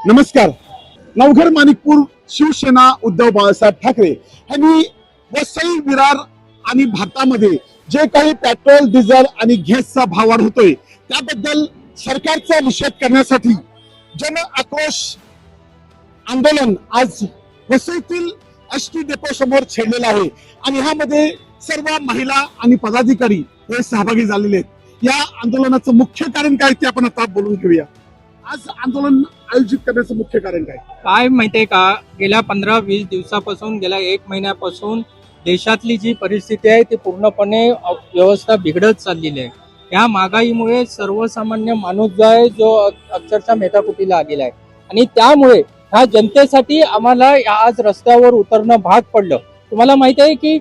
नमस्कार. नवघर माणिकपूर शिवसेना उद्धव बाळासाहेब ठाकरे यांनी वसई विरार आणि भारतामध्ये जे काही पेट्रोल डिझेल आणि गॅसचा भाव वाढ होतोय त्याबद्दल सरकारचा निषेध करण्यासाठी जन आक्रोश आंदोलन आज वसईतील एसटी डेपो समोर छेडलेलं आहे आणि ह्यामध्ये सर्व महिला आणि पदाधिकारी हे सहभागी झालेले आहेत. या आंदोलनाचं मुख्य कारण काय ते आपण आता बोलून घेऊया. आज आंदोलन आयोजित करण्याचं मुख्य कारण काय माहितीये का, गेल्या 15-20 दिवसापासून गेल्या 1 महिन्यापासून देशातली जी परिस्थिती आहे ती पूर्णपणे व्यवस्था बिघडत चाललेली आहे. या महागाईमुळे सर्वसामान्य माणूस जो आहे जो अक्षरशः मेटाकुटीला आलेला आहे आणि त्यामुळे ह्या जनतेसाठी आम्हाला आज रस्त्यावर उतरणं भाग पडलं. तुम्हाला माहिती आहे की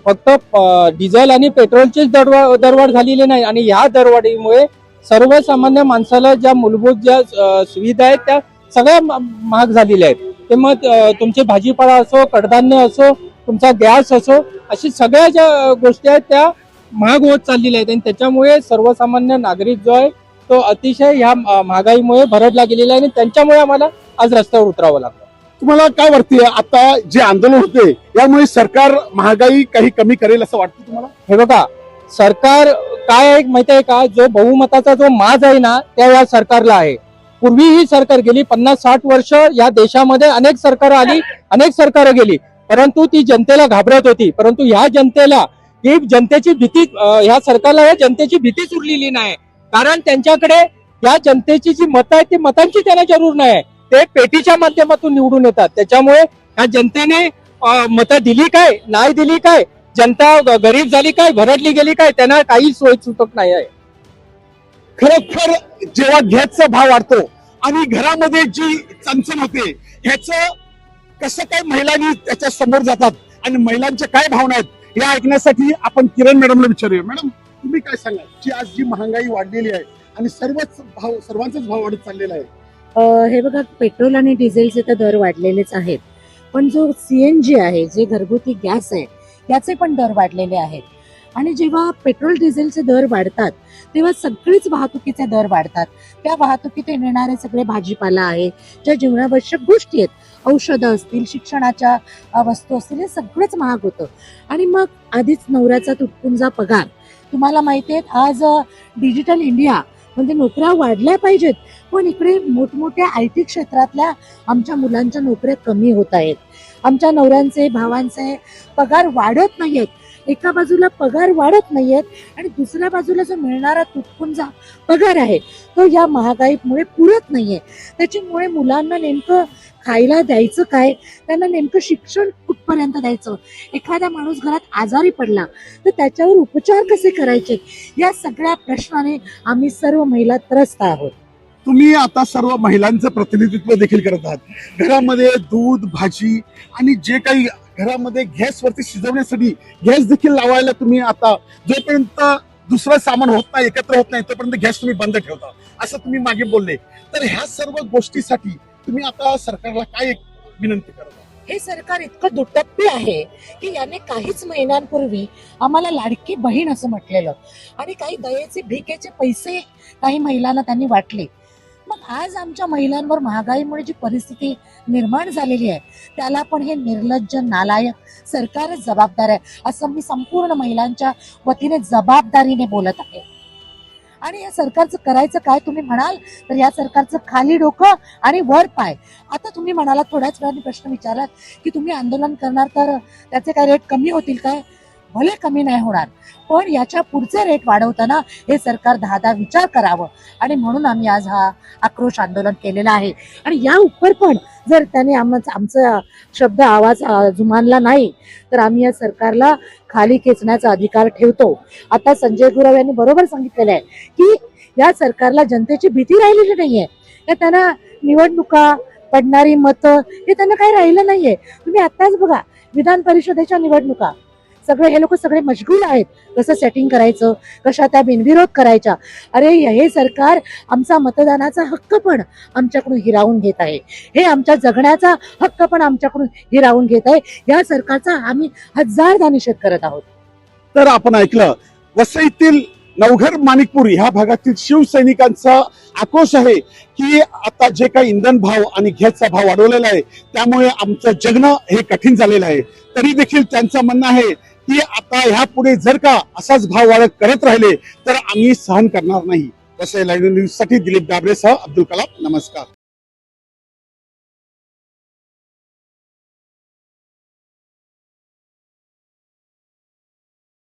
फक्त डिझेल आणि पेट्रोलचीच दरवाढ झालेली नाही आणि ह्या दरवाढीमुळे सर्वसामान्य माणसाला ज्या मूलभूत ज्या सुविधा आहेत त्या सगळ्या महाग झालेल्या आहेत. ते मग तुमचे भाजीपाला असो, कडधान्य असो, तुमचा गॅस असो, अशी सगळ्या ज्या गोष्टी आहेत त्या महाग होत चाललेल्या आहेत आणि त्याच्यामुळे सर्वसामान्य नागरिक जो आहे तो अतिशय ह्या महागाईमुळे भरडला गेलेला आहे आणि त्यांच्यामुळे आम्हाला आज रस्त्यावर उतरावं लागतं. तुम्हाला काय वाटते आता जे आंदोलन होते यामुळे सरकार महागाई काही कमी करेल असं वाटतं तुम्हाला? हे बघा, सरकार काय आहे माहिती आहे का, जो बहुमताचा जो माज आहे ना त्या या सरकारला आहे. पूर्वी ही सरकार गेली 50-60 वर्ष या देशामध्ये अनेक सरकार आली, अनेक सरकार गेली, परंतु ती जनतेला घाबरत होती. परंतु ह्या जनतेला ही जनतेची भीती, ह्या सरकारला या जनतेची भीतीच उरलेली नाही. कारण त्यांच्याकडे या जनतेची जी मतं आहेत ती मतांची त्यांना जरूर नाही. ते पेटीच्या माध्यमातून निवडून येतात. त्याच्यामुळे या जनतेने मतं दिली काय, नाही दिली काय, जनता गरीब झाली काय, भरडली गेली काय, त्यांना काही सोय सुटत नाही आहे. खरोखर जेव्हा गॅसचा भाव वाढतो आणि घरामध्ये जी चणचण होते ह्याचं कसं काय महिलांनी त्याच्या समोर जातात आणि महिलांच्या काय भावना आहेत या ऐकण्यासाठी आपण किरण मॅडमला विचारूया. मॅडम, तुम्ही काय सांगाल की आज जी महागाई वाढलेली आहे आणि सर्वांचाच भाव वाढत चाललेला आहे? हे बघा, पेट्रोल आणि डिझेलचे तर दर वाढलेलेच आहेत, पण जो CNG आहे, जे घरगुती गॅस आहे, याचे पण दर वाढलेले आहेत. आणि जेव्हा पेट्रोल डिझेलचे दर वाढतात तेव्हा सगळीच वाहतुकीचे दर वाढतात. त्या वाहतुकीत येणारे सगळे भाजीपाला आहे, ज्या जीवनावश्यक गोष्टी आहेत, औषधं असतील, शिक्षणाच्या वस्तू असतील, हे सगळंच महाग होतं. आणि मग आधीच नवऱ्याचा तुटपुंजा पगार, तुम्हाला माहिती आहे आज डिजिटल इंडिया म्हणजे नोकऱ्या वाढल्या पाहिजेत, पण इकडे मोठमोठ्या IT क्षेत्रातल्या आमच्या मुलांच्या नोकऱ्या कमी होत आहेत. आमच्या नवऱ्यांचे, भावांचे पगार वाढत नाहीयेत. एका बाजूला पगार वाढत नाहीयेत आणि दुसऱ्या बाजूला जो मिळणारा तुटपुंजा पगार आहे तो या महागाईमुळे पुरत नाहीये. त्याच्यामुळे मुलांना नेमकं खायला द्यायचं काय, त्यांना नेमकं शिक्षण कुठपर्यंत द्यायचं, एखादा माणूस घरात आजारी पडला तर त्याच्यावर उपचार कसे करायचे, या सगळ्या प्रश्नाने आम्ही सर्व महिला त्रस्त आहोत. तुम्ही आता सर्व महिलांचं प्रतिनिधित्व देखील करत आहात. घरामध्ये दूध, भाजी आणि जे काही घरामध्ये गॅसवरती शिजवण्यासाठी गॅस देखील लावायला तुम्ही आता जोपर्यंत दुसरं सामान होत नाही, एकत्र होत नाही, तोपर्यंत गॅस तुम्ही बंद ठेवता असं तुम्ही मागे बोलले. तर ह्या सर्व गोष्टीसाठी तुम्ही आता सरकारला काय एक विनंती करता? हे सरकार इतकं दुटप्पी आहे की याने काहीच महिन्यांपूर्वी आम्हाला लाडकी बहीण असं म्हटलेलं आणि काही दयेचे भिकेचे पैसे काही महिलांना त्यांनी वाटले. मग आज आमच्या महिलांवर महागाईमुळे जी परिस्थिती निर्माण झालेली आहे त्याला पण हे निर्लज्ज, नालायक सरकारच जबाबदार आहे असं मी संपूर्ण महिलांच्या वतीने जबाबदारीने बोलत आहे. आणि या सरकारचं करायचं काय तुम्ही म्हणाल तर या सरकारचं खाली डोकं आणि वर पाय. आता तुम्ही म्हणाला थोड्याच वेळाने प्रश्न विचारलात की तुम्ही आंदोलन करणार तर त्याचे काय रेट कमी होतील काय? भले कमी नाही होणार, पण याच्या पुढचे रेट वाढवताना हे सरकार 10 विचार करावं. आणि म्हणून आम्ही आज हा आक्रोश आंदोलन केलेला आहे. आणि या उपर पण जर त्याने आमचा शब्द आवाज जुमानला नाही तर आम्ही या सरकारला खाली खेचण्याचा अधिकार ठेवतो. आता संजय गुरव यांनी बरोबर सांगितलेलं आहे की या सरकारला जनतेची भीती राहिलेली नाहीये. तर त्यांना निवडणुका, पडणारी मतं हे त्यांना काही राहिलं नाहीये. तुम्ही आताच बघा, विधान परिषदेच्या निवडणुका सगळे हे लोक सगळे मशगूल आहेत कसं सेटिंग करायचं, कशा त्या बिनविरोध करायच्या. अरे हे सरकार आमचा मतदानाचा हक्क पण आमच्याकडून हिरावून घेत आहे, हे आमच्या जगण्याचा हक्क पण आमच्याकडून हिरावून घेत आहे. या सरकारचा आम्ही हजारदा निषेध करत आहोत. तर आपण ऐकलं वसईतील नवघर माणिकपूर ह्या भागातील शिवसैनिकांचा आक्रोश आहे की आता जे काही इंधन भाव आणि गॅसचा भाव वाढवलेला आहे त्यामुळे आमचं जगणं हे कठीण झालेलं आहे. तरी देखील त्यांचं म्हणणं आहे की आता ह्या पुढे जर का असाच भाव वाढ करत राहिले तर आम्ही सहन करणार नाही. वसई लाईव्ह न्यूज साठी दिलीप डाबरेसह अब्दुल कलाम. नमस्कार.